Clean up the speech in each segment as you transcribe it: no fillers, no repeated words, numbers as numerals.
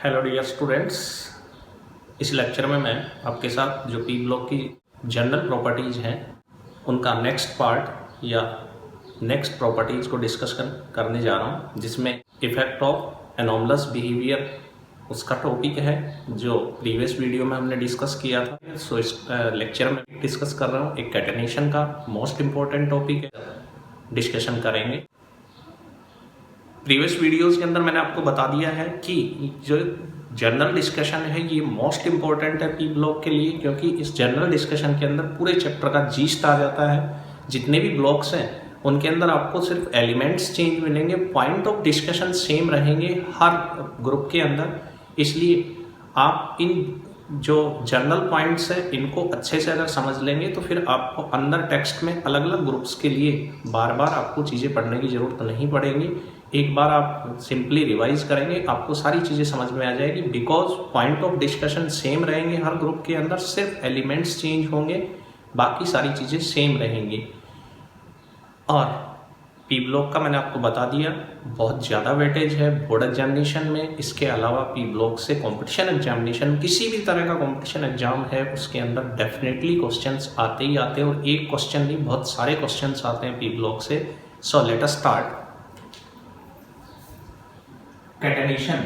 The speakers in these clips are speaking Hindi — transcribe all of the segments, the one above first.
हेलो डियर स्टूडेंट्स, इस लेक्चर में मैं आपके साथ जो पी ब्लॉक की जनरल प्रॉपर्टीज़ हैं उनका नेक्स्ट पार्ट या नेक्स्ट प्रॉपर्टीज़ को डिस्कस करने जा रहा हूं, जिसमें इफेक्ट ऑफ एनोमलस बिहेवियर उसका टॉपिक है जो प्रीवियस वीडियो में हमने डिस्कस किया था। सो इस लेक्चर में डिस्कस कर रहा हूँ एक कैटेनेशन का मोस्ट इम्पॉर्टेंट टॉपिक है, डिस्कशन करेंगे। प्रीवियस वीडियोस के अंदर मैंने आपको बता दिया है कि जो जनरल डिस्कशन है ये मोस्ट इम्पॉर्टेंट है पी ब्लॉक के लिए, क्योंकि इस जनरल डिस्कशन के अंदर पूरे चैप्टर का जीस्ट आ जाता है। जितने भी ब्लॉक्स हैं उनके अंदर आपको सिर्फ एलिमेंट्स चेंज मिलेंगे, पॉइंट ऑफ डिस्कशन सेम रहेंगे हर ग्रुप के अंदर। इसलिए आप इन जो जनरल पॉइंट्स है इनको अच्छे से अगर समझ लेंगे तो फिर आपको अंदर टेक्स्ट में अलग अलग ग्रुप्स के लिए बार बार आपको चीज़ें पढ़ने की ज़रूरत नहीं पड़ेगी। एक बार आप सिंपली रिवाइज करेंगे आपको सारी चीज़ें समझ में आ जाएगी, because point of discussion same रहेंगे हर ग्रुप के अंदर, सिर्फ एलिमेंट्स चेंज होंगे, बाकी सारी चीज़ें सेम रहेंगी। और पी ब्लॉक का मैंने आपको बता दिया बहुत ज़्यादा वेटेज है बोर्ड एग्जामिनेशन में। इसके अलावा पी ब्लॉक से कंपटीशन एग्जामिनेशन, किसी भी तरह का कंपटीशन एग्जाम है उसके अंदर डेफिनेटली क्वेश्चंस आते ही आते हैं, और एक क्वेश्चन नहीं बहुत सारे क्वेश्चंस आते हैं पी ब्लॉक से। So let us start catenation.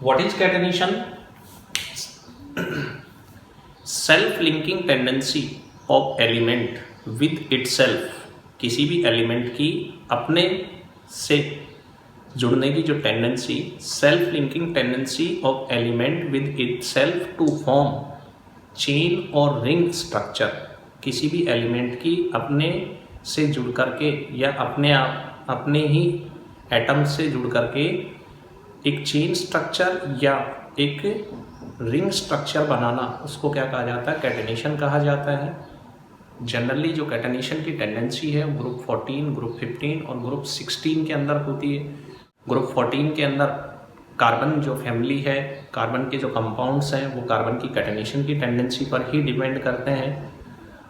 What is catenation? Self linking tendency of element with itself, किसी भी एलिमेंट की अपने से जुड़ने की जो tendency, self linking tendency of element with itself to form chain और रिंग स्ट्रक्चर, किसी भी एलिमेंट की अपने से जुड़ करके या अपने ही एटम से जुड़ करके एक चेन स्ट्रक्चर या एक रिंग स्ट्रक्चर बनाना, उसको क्या कहा जाता है? कैटेनेशन कहा जाता है। जनरली जो कैटेनेशन की टेंडेंसी है ग्रुप 14, ग्रुप 15 और ग्रुप 16 के अंदर होती है। ग्रुप 14 के अंदर कार्बन जो फैमिली है, कार्बन के जो कंपाउंड्स हैं वो कार्बन की कैटेनेशन की टेंडेंसी पर ही डिपेंड करते हैं।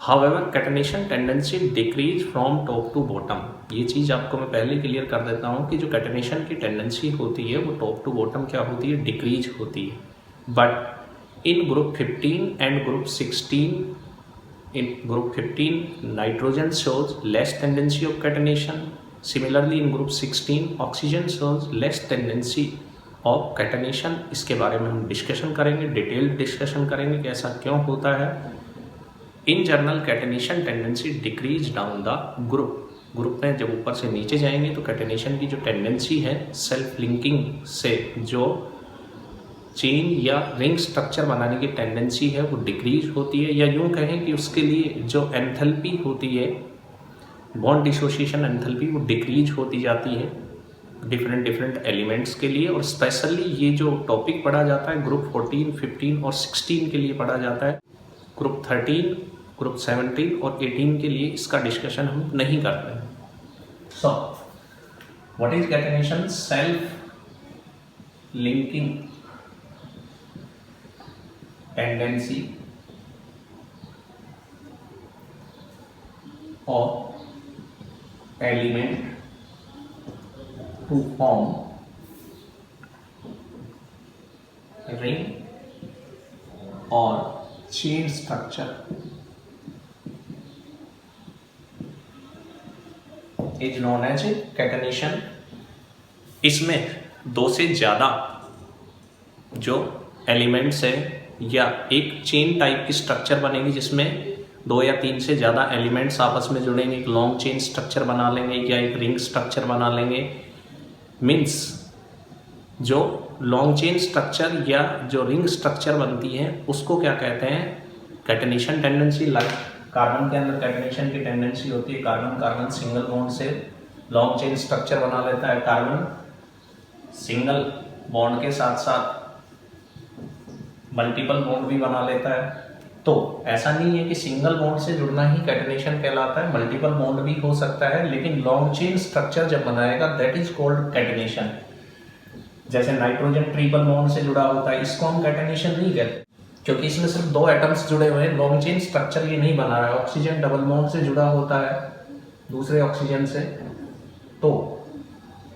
However catenation tendency decrease from top to bottom, ये चीज़ आपको मैं पहले क्लियर कर देता हूँ कि जो कैटेनेशन की टेंडेंसी होती है वो टॉप टू बॉटम क्या होती है? डिक्रीज होती है। But in group 15 and group 16, in group 15 nitrogen shows less tendency of catenation. Similarly in group 16 oxygen shows less tendency of catenation. इसके बारे में हम डिस्कशन करेंगे, डिटेल्ड डिस्कशन करेंगे कि ऐसा क्यों होता है। In general catenation tendency decrease down the group में जब ऊपर से नीचे जाएंगे तो कैटेनेशन की जो टेंडेंसी है सेल्फ लिंकिंग से जो चेन या रिंग स्ट्रक्चर बनाने की टेंडेंसी है वो डिक्रीज होती है, या यूँ कहें कि उसके लिए जो एंथैल्पी होती है, बॉन्ड डिसोसिएशन एंथैल्पी, वो डिक्रीज होती जाती है डिफरेंट एलिमेंट्स के लिए। और स्पेशली ये जो टॉपिक पढ़ा जाता है ग्रुप 14, 15 और 16 के लिए पढ़ा जाता है। ग्रुप 13, ग्रुप 17 और 18 के लिए इसका डिस्कशन हम नहीं करते हैं। So what is catenation? Self linking tendency of element to form ring or chain structure is known as catenation. इसमें दो से ज़्यादा जो एलिमेंट्स है या एक चेन टाइप की स्ट्रक्चर बनेगी जिसमें 2 या 3 से ज़्यादा एलिमेंट्स आपस में जुड़ेंगे, एक लॉन्ग चेन स्ट्रक्चर बना लेंगे या एक रिंग स्ट्रक्चर बना लेंगे। मीन्स जो लॉन्ग चेन स्ट्रक्चर या जो रिंग स्ट्रक्चर बनती है उसको क्या कहते हैं? Catenation tendency. लाइक कार्बन के अंदर कैटेनेशन की टेंडेंसी होती है, कार्बन सिंगल बॉन्ड से लॉन्ग चेन स्ट्रक्चर बना लेता है, कार्बन सिंगल बॉन्ड के साथ साथ मल्टीपल बॉन्ड भी बना लेता है। तो ऐसा नहीं है कि सिंगल बॉन्ड से जुड़ना ही कैटेनेशन कहलाता है, मल्टीपल बॉन्ड भी हो सकता है, लेकिन लॉन्ग चेन स्ट्रक्चर जब बनाएगा दैट इज कॉल्ड कैटेनेशन। जैसे नाइट्रोजन ट्रिपल बॉन्ड से जुड़ा होता है, इसको हम कैटेनेशन नहीं कहते क्योंकि इसमें सिर्फ 2 एटम्स जुड़े हुए हैं, लॉन्ग चेन स्ट्रक्चर ये नहीं बना रहा है। ऑक्सीजन डबल बॉन्ड से जुड़ा होता है दूसरे ऑक्सीजन से, तो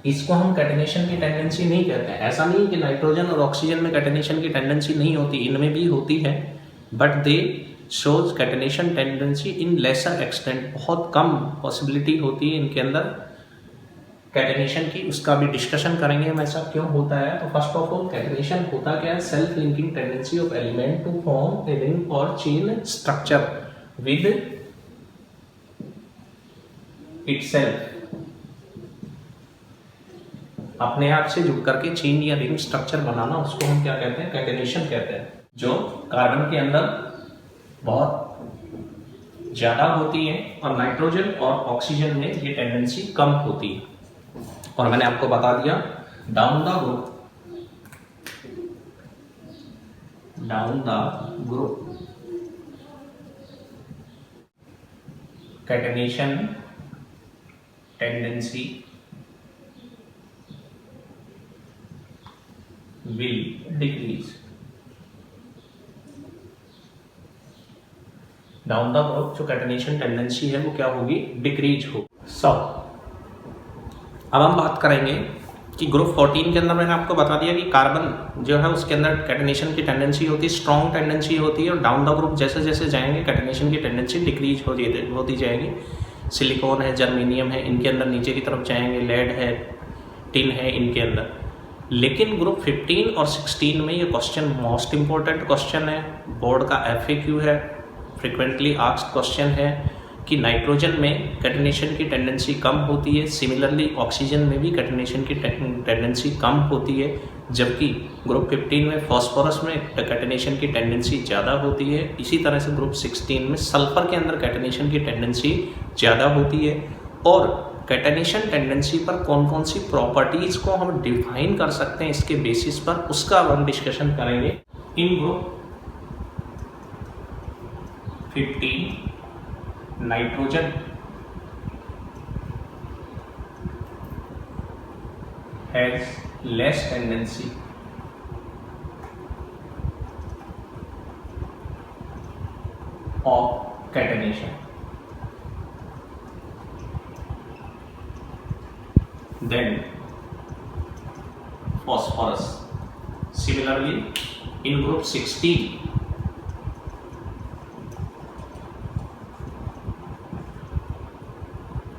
इसको हम कैटेनेशन की टेंडेंसी नहीं कहते हैं। ऐसा नहीं कि नाइट्रोजन और ऑक्सीजन में कैटेनेशन की टेंडेंसी नहीं होती, इनमें भी होती है, but they shows catenation tendency in laser extent. बहुत कम पॉसिबिलिटी होती है इनके अंदर कैटेनेशन की, उसका भी डिस्कशन करेंगे हम ऐसा क्यों होता है। तो फर्स्ट ऑफ ऑल कैटेनेशन होता क्या है? Self linking tendency of element to form a ring और चेन स्ट्रक्चर विद इटसेल्फ। अपने आप से जुड़ करके चेन या रिंग स्ट्रक्चर बनाना, उसको हम क्या कहते हैं? कैटेनेशन कहते हैं। जो कार्बन के अंदर बहुत ज्यादा होती है और नाइट्रोजन और ऑक्सीजन में ये टेंडेंसी कम होती है। और मैंने आपको बता दिया down the group catenation tendency will decrease down the group. जो कैटेनेशन टेंडेंसी है वो क्या होगी? डिक्रीज हो। अब हम बात करेंगे कि ग्रुप 14 के अंदर मैंने आपको बता दिया कि कार्बन जो है उसके अंदर कैटेनेशन की टेंडेंसी होती है, स्ट्रॉन्ग टेंडेंसी होती है, और डाउन द ग्रुप जैसे जैसे जाएंगे कैटेनेशन की टेंडेंसी डिक्रीज होती जाएगी। सिलिकॉन है, जर्मेनियम है, इनके अंदर नीचे की तरफ जाएंगे, लेड है, टिन है इनके अंदर। लेकिन ग्रुप 15 और 16 में ये क्वेश्चन मोस्ट इंपॉर्टेंट क्वेश्चन है, बोर्ड का FAQ है, फ्रिक्वेंटली आस्क्ड क्वेश्चन है कि नाइट्रोजन में कैटेनेशन की टेंडेंसी कम होती है, सिमिलरली ऑक्सीजन में भी कैटेनेशन की टेंडेंसी कम होती है, जबकि ग्रुप 15 में फॉस्फोरस में कैटेनेशन की टेंडेंसी ज़्यादा होती है। इसी तरह से ग्रुप 16 में सल्फर के अंदर कैटेनेशन की टेंडेंसी ज़्यादा होती है। और कैटेनेशन टेंडेंसी पर कौन कौन सी प्रॉपर्टीज को हम डिफाइन कर सकते हैं इसके बेसिस पर, उसका हम डिस्कशन करेंगे। In group 15 nitrogen has less tendency of catenation than phosphorus. Similarly, in group 16,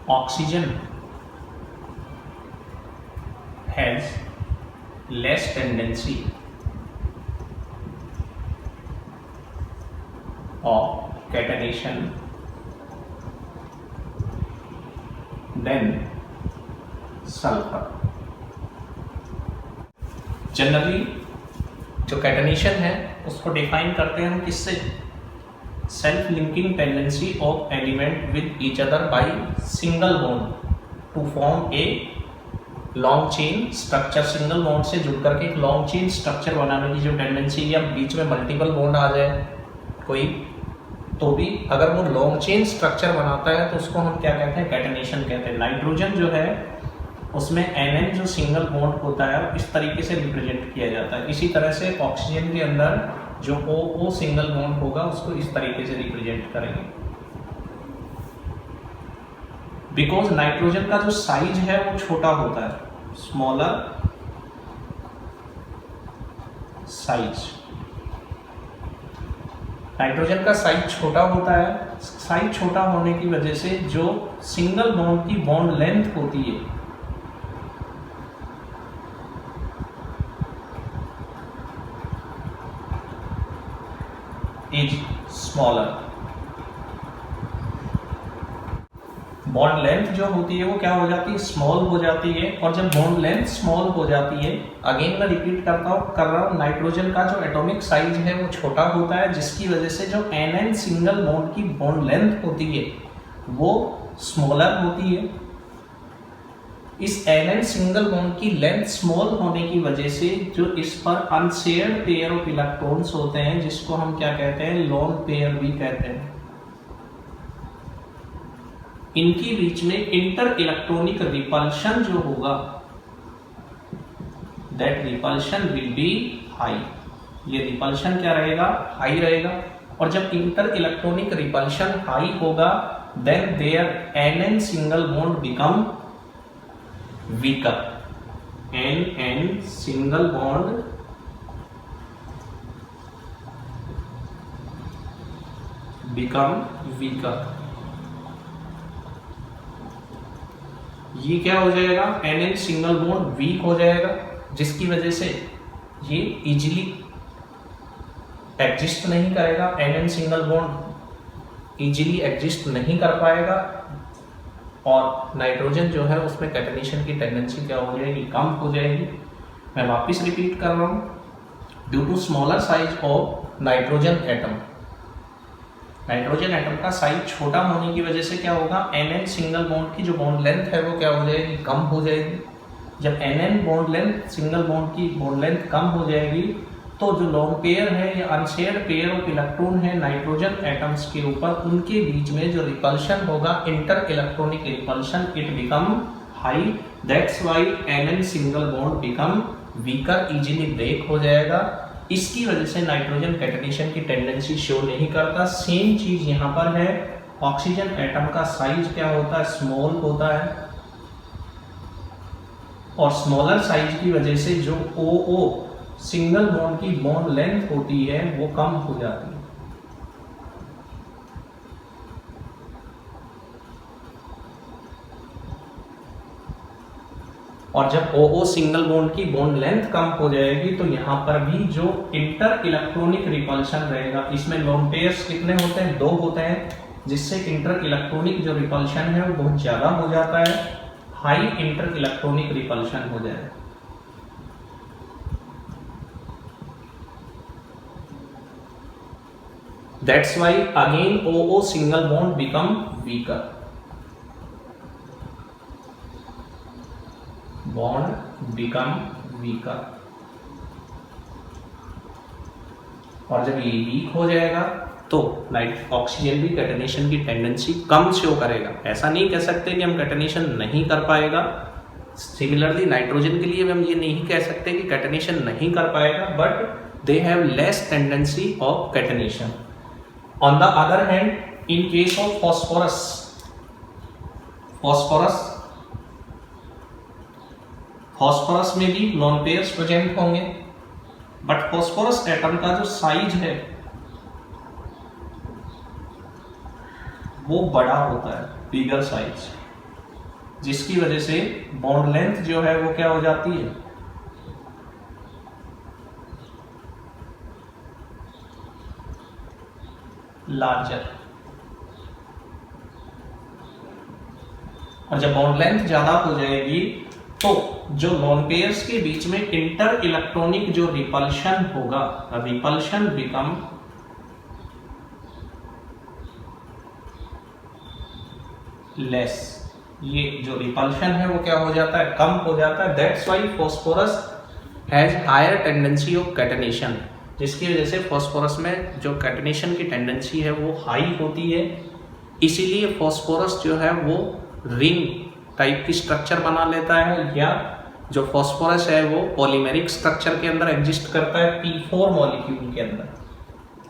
oxygen has less tendency of catenation than sulfur. Generally जो कैटेनेशन है उसको डिफाइन करते हैं हम किससे? Self linking tendency of element with each other by single bond to form a long chain structure. Single bond से जुड़ करके एक लॉन्ग चेन स्ट्रक्चर बनाने की जो टेंडेंसी, या बीच में मल्टीपल बॉन्ड आ जाए कोई, तो भी अगर वो लॉन्ग चेन स्ट्रक्चर बनाता है तो उसको हम क्या कहते हैं? कैटेनेशन कहते हैं। नाइट्रोजन जो है उसमें NN जो सिंगल बॉन्ड होता है इस तरीके से रिप्रेजेंट किया जाता है। इसी तरह से ऑक्सीजन के अंदर जो O सिंगल बॉन्ड होगा उसको इस तरीके से रिप्रेजेंट करेंगे। बिकॉज नाइट्रोजन का जो साइज है वो छोटा होता है, स्मॉलर साइज। नाइट्रोजन का साइज छोटा होता है। साइज छोटा होने की वजह से जो सिंगल बॉन्ड की बॉन्ड लेंथ होती है इज स्मॉलर। बॉन्ड लेंथ जो होती है वो क्या हो जाती है? स्मॉल हो जाती है। और जब बॉन्ड लेंथ स्मॉल हो जाती है, अगेन मैं रिपीट कर रहा हूँ, नाइट्रोजन का जो एटॉमिक साइज है वो छोटा होता है, जिसकी वजह से जो NN सिंगल बॉन्ड की बॉन्ड लेंथ होती है वो स्मॉलर होती है। इस NN सिंगल बॉन्ड की लेंथ स्मॉल होने की वजह से जो इस पर अनशेयर्ड पेयर ऑफ इलेक्ट्रॉन्स होते हैं, जिसको हम क्या कहते हैं? लोन पेयर भी कहते हैं, इनकी बीच में इंटर इलेक्ट्रॉनिक रिपल्शन जो होगा, that repulsion will be high. ये रिपल्शन क्या रहेगा? हाई रहेगा। और जब इंटर इलेक्ट्रॉनिक रिपल्शन हाई होगा, then there NN single bond become weaker. N single bond become weaker. ये क्या हो जाएगा, NN सिंगल बॉन्ड वीक हो जाएगा, जिसकी वजह से ये इजीली एग्जिस्ट नहीं करेगा। NN single bond easily exist नहीं कर पाएगा और नाइट्रोजन जो है उसमें कैटेनेशन की टेंडेंसी क्या हो जाएगी, कम हो जाएगी। मैं वापस रिपीट कर रहा हूँ, due to smaller size of nitrogen atom, nitrogen atom का साइज छोटा होने की वजह से क्या होगा, NN सिंगल बॉन्ड की जो बॉन्ड लेंथ है वो क्या हो जाएगी, कम हो जाएगी। जब NN bond length, single bond की बॉन्ड लेंथ कम हो जाएगी तो जो लोन पेयर है या अनशेयर्ड पेयर ऑफ इलेक्ट्रॉन है नाइट्रोजन एटम्स के ऊपर, उनके बीच में जो रिपल्शन होगा, inter electronic repulsion, it become high. That's why NN single bond become weaker, easily break हो जाएगा। इसकी वजह से नाइट्रोजन कैटेनेशन की टेंडेंसी शो नहीं करता। सेम चीज यहाँ पर है, ऑक्सीजन एटम का साइज क्या होता है, स्मॉल होता है और स्मॉलर साइज की वजह से जो OO सिंगल बॉन्ड की बॉन्ड लेंथ होती है वो कम हो जाती है। और जब OO सिंगल बॉन्ड की बॉन्ड लेंथ कम हो जाएगी तो यहाँ पर भी जो इंटर इलेक्ट्रॉनिक रिपल्शन रहेगा, इसमें लोन पेयर्स कितने होते हैं, 2 होते हैं, जिससे इंटर इलेक्ट्रॉनिक जो रिपल्शन है वो बहुत ज्यादा हो जाता है, हाई इंटर इलेक्ट्रॉनिक रिपल्शन हो जाए। That's why again OO single bond become weaker, bond become weaker. और जब ये वीक हो जाएगा तो ऑक्सीजन भी कैटेनेशन की टेंडेंसी कम शो करेगा। ऐसा नहीं कह सकते कि हम कैटेनेशन नहीं कर पाएगा। सिमिलरली नाइट्रोजन के लिए हम ये नहीं कह सकते कि कैटेनेशन नहीं कर पाएगा, but they have less tendency of catenation. On the other hand, in case of phosphorus, phosphorus में भी लोन पेयर्स प्रेजेंट होंगे, बट फॉस्फोरस एटम का जो साइज है वो बड़ा होता है, बिगर साइज, जिसकी वजह से बॉन्ड लेंथ जो है वो क्या हो जाती है, लार्जर। और जब बॉन्ड लेंथ ज्यादा हो जाएगी तो जो लोन पेयर्स के बीच में इंटर इलेक्ट्रॉनिक जो रिपल्शन होगा, रिपल्शन बिकम लेस। ये जो रिपल्शन है वो क्या हो जाता है, कम हो जाता है। That's why phosphorus has higher tendency of catenation, जिसकी वजह से फॉस्फोरस में जो कैटेनेशन की टेंडेंसी है वो हाई होती है। इसीलिए फॉस्फोरस जो है वो रिंग टाइप की स्ट्रक्चर बना लेता है, या जो फॉस्फोरस है वो पॉलीमेरिक स्ट्रक्चर के अंदर एग्जिस्ट करता है, P4 मॉलिक्यूल के अंदर,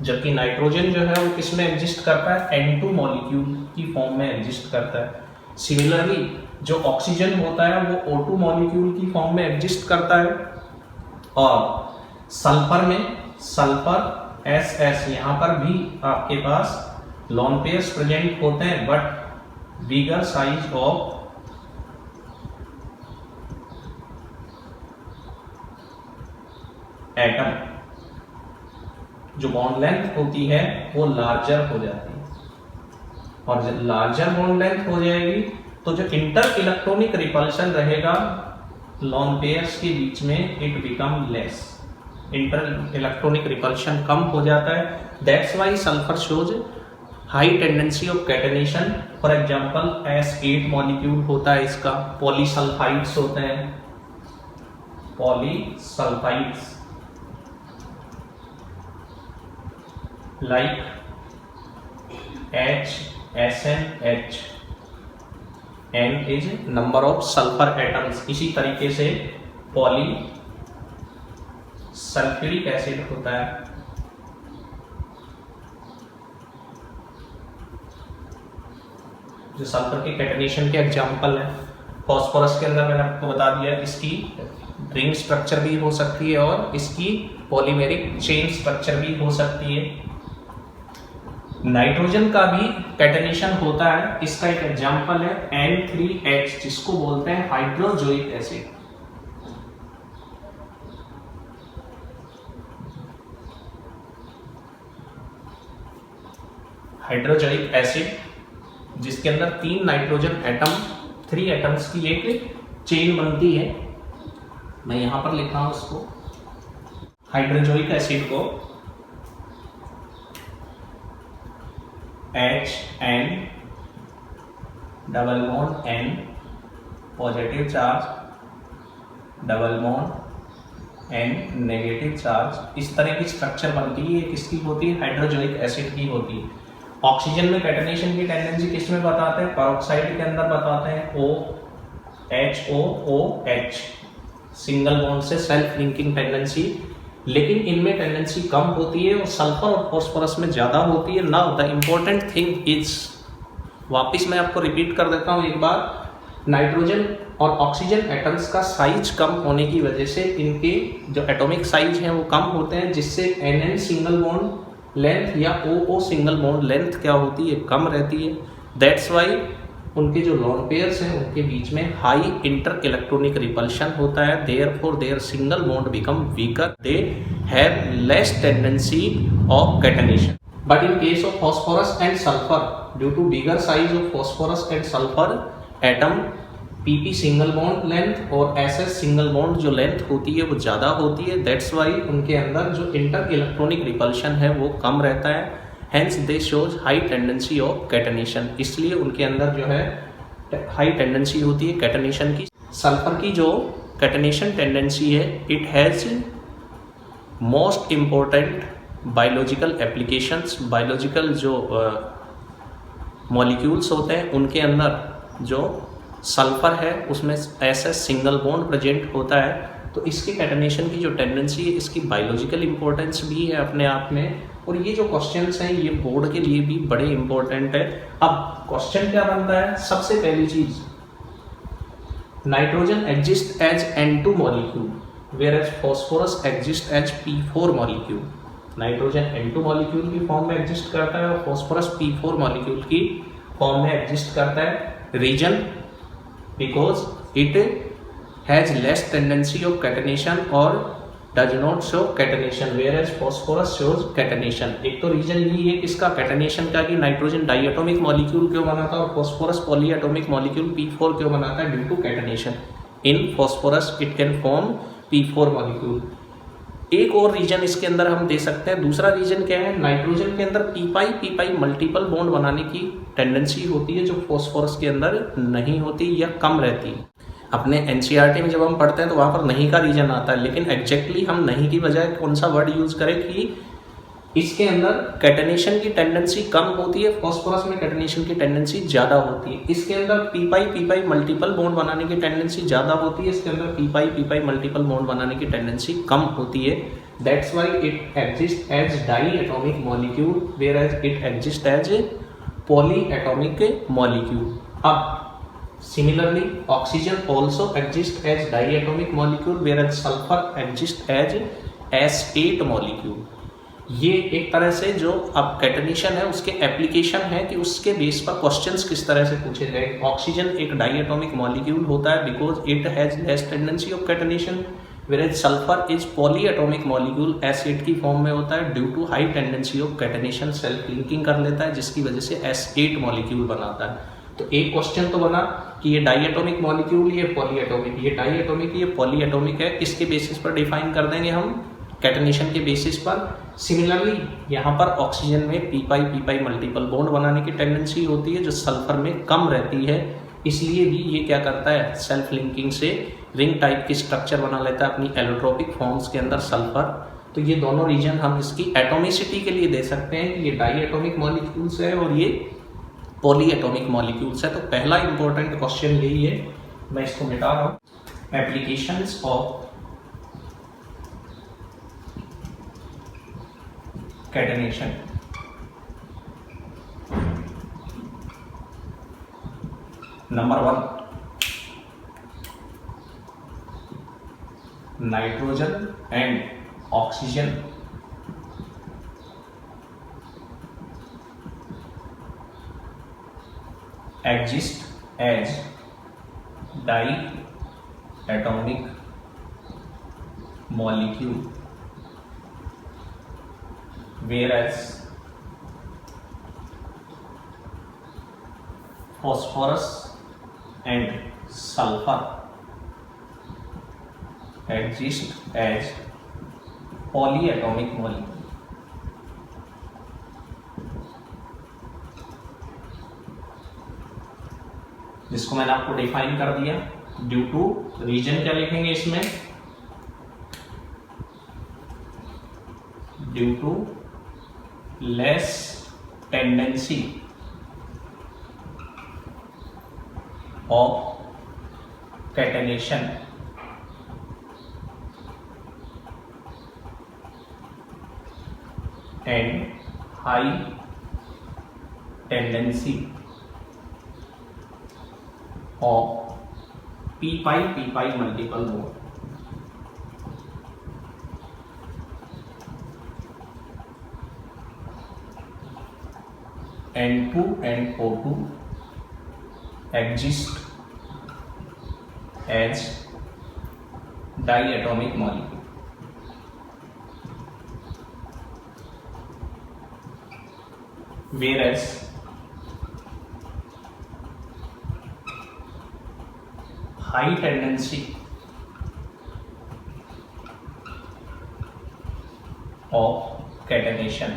जबकि नाइट्रोजन जो है वो किस में एग्जिस्ट करता है, N2 मॉलिक्यूल की फॉर्म में एग्जिस्ट करता है। सिमिलरली जो ऑक्सीजन होता है वो O2 मॉलिक्यूल की फॉर्म में एग्जिस्ट करता है। और सल्फर में सल्फर SS, यहाँ पर भी आपके पास लोन पेयर्स प्रेजेंट होते हैं, but bigger size of atom, जो बॉन्ड लेंथ होती है वो लार्जर हो जाती है। और जब लार्जर बॉन्ड लेंथ हो जाएगी तो जो इंटर इलेक्ट्रॉनिक रिपल्शन रहेगा लोन पेयर्स के बीच में, it become less, inter electronic repulsion कम हो जाता है। That's why sulphur shows high tendency of catenation. For example S8 molecule होता है इसका, पॉलीसल्फाइड्स होते हैं, पॉलीसल्फाइड्स like HSNH, N is number of sulfur atoms। इसी तरीके से पॉली सल्फ्यूरिक एसिड होता है, जो सल्फर के कैटेनेशन के एग्जाम्पल है। फॉस्फोरस के अंदर मैंने आपको बता दिया इसकी रिंग स्ट्रक्चर भी हो सकती है और इसकी पॉलीमेरिक चेन स्ट्रक्चर भी हो सकती है। नाइट्रोजन का भी कैटेनेशन होता है, इसका एक एग्जांपल है N3H जिसको बोलते हैं हाइड्रोजोइक एसिड। हाइड्रोजोइक एसिड जिसके अंदर 3 नाइट्रोजन एटम 3 एटम्स की एक चेन बनती है। मैं यहां पर लिख रहा हूं इसको हाइड्रोजोइक एसिड को HN double bond N positive charge double bond N negative charge, इस तरह की स्ट्रक्चर बनती है। किसकी होती है? हाइड्रोजोइक एसिड की होती है। ऑक्सीजन में कैटेनेशन की टेंडेंसी किस में बताते हैं? पेरोक्साइड के अंदर बताते हैं OHOOH सिंगल बॉन्ड से सेल्फ लिंकिंग टेंडेंसी, लेकिन इनमें टेंडेंसी कम होती है और सल्फर और फॉस्फोरस में ज़्यादा होती है। Now the important thing is, वापस मैं आपको रिपीट कर देता हूँ एक बार, नाइट्रोजन और ऑक्सीजन एटम्स का साइज कम होने की वजह से इनके जो एटॉमिक साइज हैं वो कम होते हैं, जिससे NN सिंगल बॉन्ड लेंथ या OO सिंगल बॉन्ड लेंथ क्या होती है? कम रहती है। दैट्स वाई उनके जो लोन पेयर्स हैं उनके बीच में हाई इंटर इलेक्ट्रॉनिक रिपल्शन होता है। Therefore there single bond become weaker, they have less tendency of catenation. But in case of phosphorus and sulphur, due to bigger size of phosphorus and sulphur atom, PP single bond length और SS सिंगल बॉन्ड जो लेंथ होती है वो ज़्यादा होती है। दैट्स वाई उनके अंदर जो इंटर इलेक्ट्रॉनिक रिपल्शन है वो कम रहता है। Hence they shows high tendency of catenation, इसलिए उनके अंदर जो है हाई टेंडेंसी होती है कैटेनेशन की। सल्फर की जो कैटेनेशन टेंडेंसी है, it has most important biological applications. Biological जो मॉलिक्यूल्स होते हैं उनके अंदर जो सल्फर है उसमें SS सिंगल बॉन्ड प्रेजेंट होता है, तो इसके कैटेनेशन की जो टेंडेंसी है इसकी बायोलॉजिकल इंपॉर्टेंस भी है अपने आप में। और ये जो क्वेश्चंस हैं ये बोर्ड के लिए भी बड़े इंपॉर्टेंट है। अब क्वेश्चन क्या बनता है? सबसे पहली चीज, nitrogen exist as N2 molecule whereas phosphorus exist as P4 molecule. Nitrogen N2 molecule की फॉर्म में एग्जिस्ट करता है और फॉस्फोरस P4 मॉलिक्यूल की फॉर्म में एग्जिस्ट करता है। Reason, because it has less tendency of catenation और does not show catenation, whereas phosphorus shows catenation. एक तो रीजन यही है इसका कैटेनेशन का कि नाइट्रोजन डाइएटॉमिक मॉलिक्यूल क्यों बनाता है और फॉस्फोरस पॉलीएटॉमिक मॉलिक्यूल P4 क्यों बनाता है? Due to catenation. In phosphorus it can form P4 molecule. एक और रीजन इसके अंदर हम दे सकते हैं। दूसरा रीजन क्या है? नाइट्रोजन के अंदर पी मल्टीपल बॉन्ड बनाने की टेंडेंसी होती है जो फॉस्फोरस के अंदर नहीं होती या कम रहती है। अपने NCERT में जब हम पढ़ते हैं तो वहाँ पर नहीं का रीजन आता है, लेकिन एग्जैक्टली हम नहीं की बजाय कौन सा वर्ड यूज करें कि इसके अंदर कैटेनेशन की टेंडेंसी कम होती है, फॉस्फोरस में कैटेनेशन की टेंडेंसी ज़्यादा होती है। इसके अंदर पी मल्टीपल बॉन्ड बनाने की टेंडेंसी ज़्यादा होती है, इसके अंदर पी मल्टीपल बॉन्ड बनाने की टेंडेंसी कम होती है। That's why it exist as diatomic molecule whereas it exist as polyatomic molecule. अब similarly oxygen also exists as diatomic molecule whereas sulfur exists as S8 molecule। ये एक तरह से जो अब कैटेनेशन है उसके एप्लीकेशन है कि उसके बेस पर क्वेश्चंस किस तरह से पूछे जाए। ऑक्सीजन एक डाइएटॉमिक मॉलिक्यूल होता है because it has less tendency of catenation, whereas sulphur is polyatomic molecule S8 की फॉर्म में होता है due to high tendency of catenation, self linking कर लेता है जिसकी वजह से S8 मॉलिक्यूल बनाता है। तो एक क्वेश्चन तो बना कि ये डाइएटॉमिक मॉलिक्यूल, ये पॉलीएटॉमिक, ये डाइएटॉमिक, ये पॉलीएटॉमिक है, इसके बेसिस पर डिफाइन कर देंगे हम कैटेनेशन के बेसिस पर। सिमिलरली यहाँ पर ऑक्सीजन में पी मल्टीपल बॉन्ड बनाने की टेंडेंसी होती है जो सल्फर में कम रहती है, इसलिए भी ये क्या करता है सेल्फ लिंकिंग से रिंग टाइप की स्ट्रक्चर बना लेता है अपनी एलोट्रोपिक फॉर्म्स के अंदर सल्फर। तो ये दोनों रीजन हम इसकी एटोमिसिटी के लिए दे सकते हैं कि ये डाइएटॉमिक मॉलिक्यूल्स है और ये पॉलीएटॉमिक मॉलिक्यूल्स है। तो पहला इंपॉर्टेंट क्वेश्चन यही है, मैं इसको मिटा रहा हूं। Applications of catenation. Number 1, nitrogen and oxygen exist as diatomic molecule, whereas phosphorus and sulfur exist as polyatomic molecule. जिसको मैंने आपको डिफाइन कर दिया। ड्यू टू रीजन क्या लिखेंगे इसमें, due to less tendency of catenation and high tendency of p-pi multiple bond. N2 and O2 exist as diatomic molecule. Whereas high tendency of catenation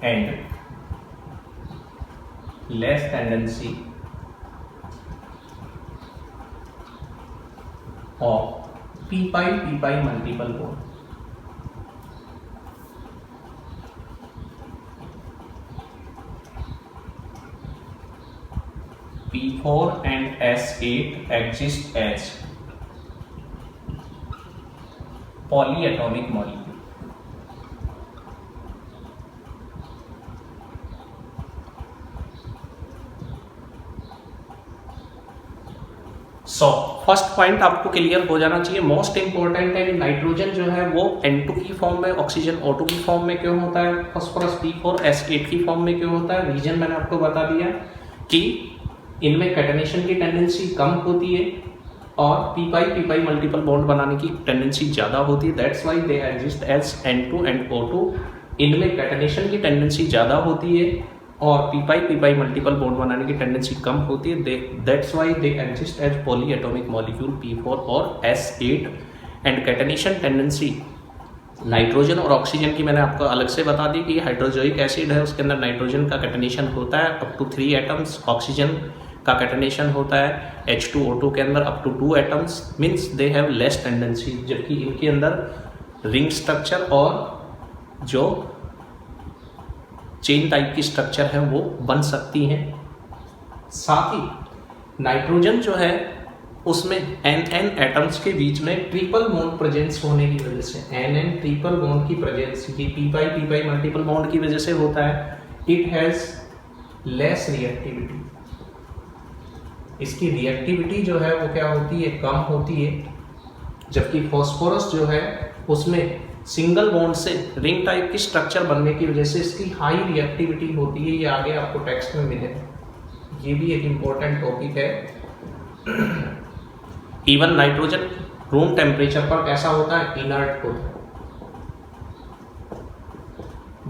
and less tendency of p-pi multiple bond. P4 and S8 exist as polyatomic molecule. So first point आपको क्लियर हो जाना चाहिए, मोस्ट इंपॉर्टेंट है कि नाइट्रोजन जो है वो N2 की फॉर्म में, ऑक्सीजन O2 की फॉर्म में क्यों होता है, फास्फोरस P4 S8 की फॉर्म में क्यों होता है। रीजन मैंने आपको बता दिया कि इनमें कैटेनेशन की टेंडेंसी कम होती है और p-pi मल्टीपल बॉन्ड बनाने की टेंडेंसी ज़्यादा होती है। That's why they exist as N2 and O2। इनमें कैटेनेशन की टेंडेंसी ज़्यादा होती है और p-pi मल्टीपल बॉन्ड बनाने की टेंडेंसी कम होती है। That's why they exist as polyatomic molecule P4 और S8। And catenation tendency nitrogen और ऑक्सीजन की मैंने आपको अलग से बता दी कि हाइड्रोजोइक एसिड है, उसके अंदर नाइट्रोजन का कैटेनेशन होता है अप टू 3 एटम्स, ऑक्सीजन का कैटेनेशन होता है H2O2 के अंदर up to 2 atoms, means they have less tendency, जबकि इनके अंदर रिंग स्ट्रक्चर और जो चेन टाइप की स्ट्रक्चर है वो बन सकती हैं। साथ ही नाइट्रोजन जो है उसमें NN एटम्स के बीच में ट्रिपल बॉन्ड प्रेजेंस होने की वजह से, NN ट्रिपल बॉन्ड की प्रेजेंस की p-pi मल्टीपल बॉन्ड की वजह से होता है। इट हैज लेस रिएक्टिविटी, इसकी रिएक्टिविटी जो है वो क्या होती है, कम होती है। जबकि फॉस्फोरस जो है उसमें सिंगल बॉन्ड से रिंग टाइप की स्ट्रक्चर बनने की वजह से इसकी हाई रिएक्टिविटी होती है। ये आगे आपको टेक्स्ट में मिलेगा, ये भी एक इम्पोर्टेंट टॉपिक है। इवन नाइट्रोजन रूम टेम्परेचर पर कैसा होता है, इनर्ट होता है,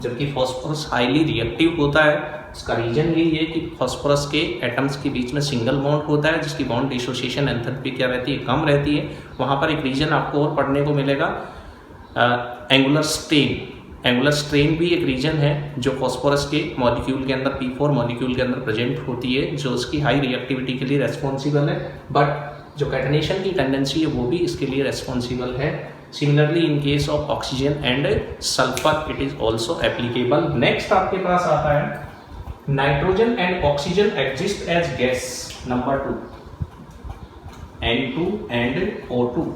जबकि फॉस्फोरस हाईली रिएक्टिव होता है। इसका रीजन यही है कि फॉस्फोरस के एटम्स के बीच में सिंगल बॉन्ड होता है जिसकी बॉन्ड डिसोसिएशन एंथैल्पी क्या रहती है, कम रहती है। वहाँ पर एक रीजन आपको और पढ़ने को मिलेगा, एंगुलर स्ट्रेन। एंगुलर स्ट्रेन भी एक रीजन है जो फॉस्फोरस के मॉलिक्यूल के अंदर, P4 मॉलिक्यूल के अंदर प्रेजेंट होती है, जो उसकी हाई रिएक्टिविटी के लिए रेस्पॉन्सिबल है। बट जो कैटेनेशन की टेंडेंसी है वो भी इसके लिए रेस्पॉन्सिबल है। Similarly in case of oxygen and sulphur it is also applicable. Next आपके पास आता है nitrogen and oxygen exist as gas. Number 2, N2 and O2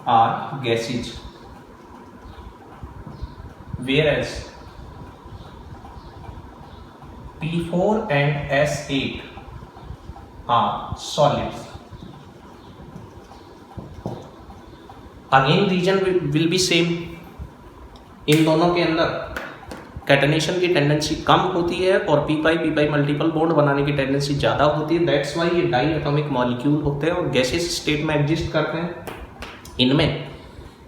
are gases, whereas P4 and S8 are solids. Again reason will be same, इन दोनों के अंदर कैटेनेशन की टेंडेंसी कम होती है और पी पाई मल्टीपल बॉन्ड बनाने की टेंडेंसी ज़्यादा होती है। दैट्स वाई ये डाई एटॉमिक मॉलिक्यूल होते हैं और गैसेस स्टेट में एग्जिस्ट करते हैं। इनमें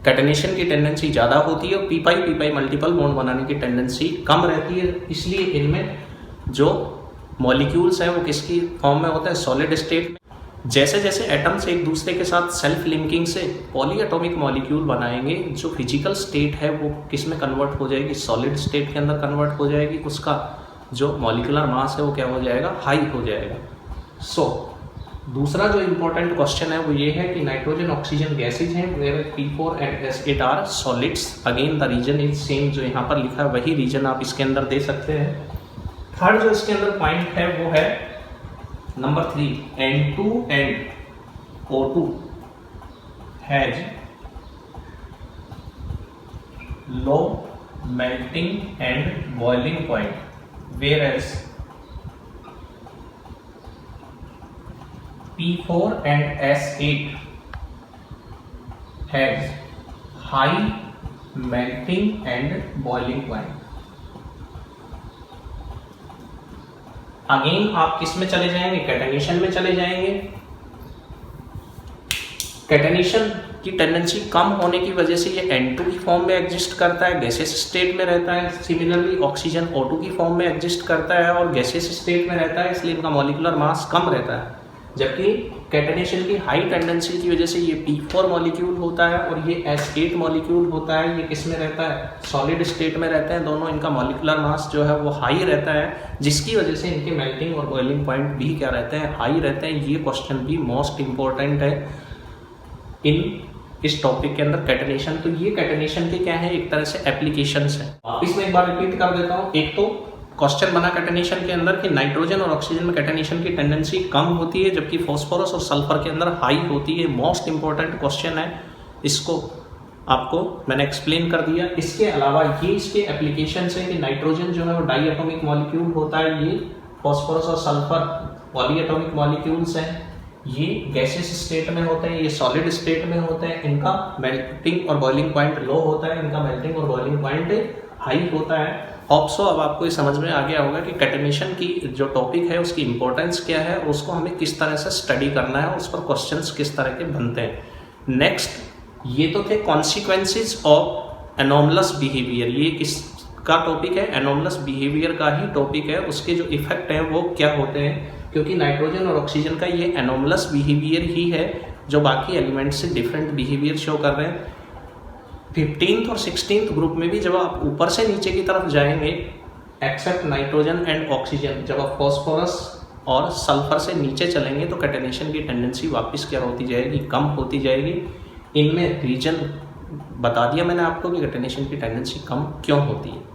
कैटेनेशन की टेंडेंसी ज़्यादा होती है और पी पाई मल्टीपल बॉन्ड बनाने की टेंडेंसी कम रहती है, इसलिए इनमें जो मॉलिक्यूल्स हैं वो किसकी फॉर्म में होते हैं, सॉलिड स्टेट में। जैसे जैसे एटम्स एक दूसरे के साथ सेल्फ लिंकिंग से पॉली एटॉमिक मॉलिक्यूल बनाएंगे, जो फिजिकल स्टेट है वो किस में कन्वर्ट हो जाएगी, सॉलिड स्टेट के अंदर कन्वर्ट हो जाएगी, उसका जो मॉलिकुलर मास है वो क्या हो जाएगा, हाई हो जाएगा। सो दूसरा जो इम्पोर्टेंट क्वेश्चन है वो ये है कि नाइट्रोजन ऑक्सीजन गैसेज हैं, where P4 and S8 are solids. Again the reason is same, जो यहाँ पर लिखा है वही रीजन आप इसके अंदर दे सकते हैं। थर्ड जो इसके अंदर पॉइंट है वो है number 3, N2 and O2 has low melting and boiling point, whereas P4 and S8 has high melting and boiling point। Again आप किस में चले जाएंगे, कैटेनेशन में चले जाएंगे। कैटेनेशन की टेंडेंसी कम होने की वजह से ये N2 की फॉर्म में एग्जिस्ट करता है, गैसेस स्टेट में रहता है। सिमिलरली ऑक्सीजन O2 की फॉर्म में एग्जिस्ट करता है और गैसेस स्टेट में रहता है, इसलिए इनका मॉलिकुलर मास कम रहता है। जबकि कैटेनेशन की हाई टेंडेंसी की वजह से ये P4 मॉलिक्यूल होता है और ये S8 मॉलिक्यूल होता है, ये किस में रहता है, सॉलिड स्टेट में रहते हैं दोनों। इनका मॉलिकुलर मास जो है वो हाई रहता है, जिसकी वजह से इनके मेल्टिंग और बॉइलिंग पॉइंट भी क्या रहते हैं, हाई रहते हैं। ये क्वेश्चन भी मोस्ट इंपॉर्टेंट है इस टॉपिक के अंदर, कैटेनेशन। तो ये कैटेनेशन के क्या है, एक तरह से एप्लीकेशंस है। वापिस मैं एक बार रिपीट कर देता हूँ। एक तो क्वेश्चन बना कैटेनेशन के अंदर कि नाइट्रोजन और ऑक्सीजन में कैटेनेशन की टेंडेंसी कम होती है, जबकि फॉस्फोरस और सल्फर के अंदर हाई होती है। मोस्ट इंपॉर्टेंट क्वेश्चन है, इसको आपको मैंने एक्सप्लेन कर दिया। इसके अलावा ये इसके एप्लीकेशंस है कि नाइट्रोजन जो है वो डाई एटॉमिक मॉलिक्यूल होता है, ये फॉस्फोरस और सल्फर पॉली एटॉमिक मॉलिक्यूल्स हैं, ये गैसेस स्टेट में होते हैं, ये सॉलिड स्टेट में होते हैं। इनका मेल्टिंग और बॉइलिंग पॉइंट लो होता है, इनका मेल्टिंग और बॉइलिंग पॉइंट हाई होता है। होप्सो अब आपको ये समझ में आ गया होगा कि कैटेनेशन की जो टॉपिक है उसकी इंपॉर्टेंस क्या है और उसको हमें किस तरह से स्टडी करना है, उस पर क्वेश्चंस किस तरह के बनते हैं। नेक्स्ट, ये तो थे कॉन्सिक्वेंसेस ऑफ एनोमलस बिहेवियर। ये किसका टॉपिक है, एनोमलस बिहेवियर का ही टॉपिक है। उसके जो इफेक्ट हैं वो क्या होते हैं, क्योंकि नाइट्रोजन और ऑक्सीजन का ये एनोमलस बिहेवियर ही है जो बाकी एलिमेंट से डिफरेंट बिहेवियर शो कर रहे हैं। 15th और 16th ग्रुप में भी जब आप ऊपर से नीचे की तरफ जाएंगे, एक्सेप्ट नाइट्रोजन एंड ऑक्सीजन, जब आप फॉस्फोरस और सल्फर से नीचे चलेंगे तो कैटेनेशन की टेंडेंसी वापस क्या होती जाएगी, कम होती जाएगी। इनमें रीजन बता दिया मैंने आपको कि कैटेनेशन की टेंडेंसी कम क्यों होती है।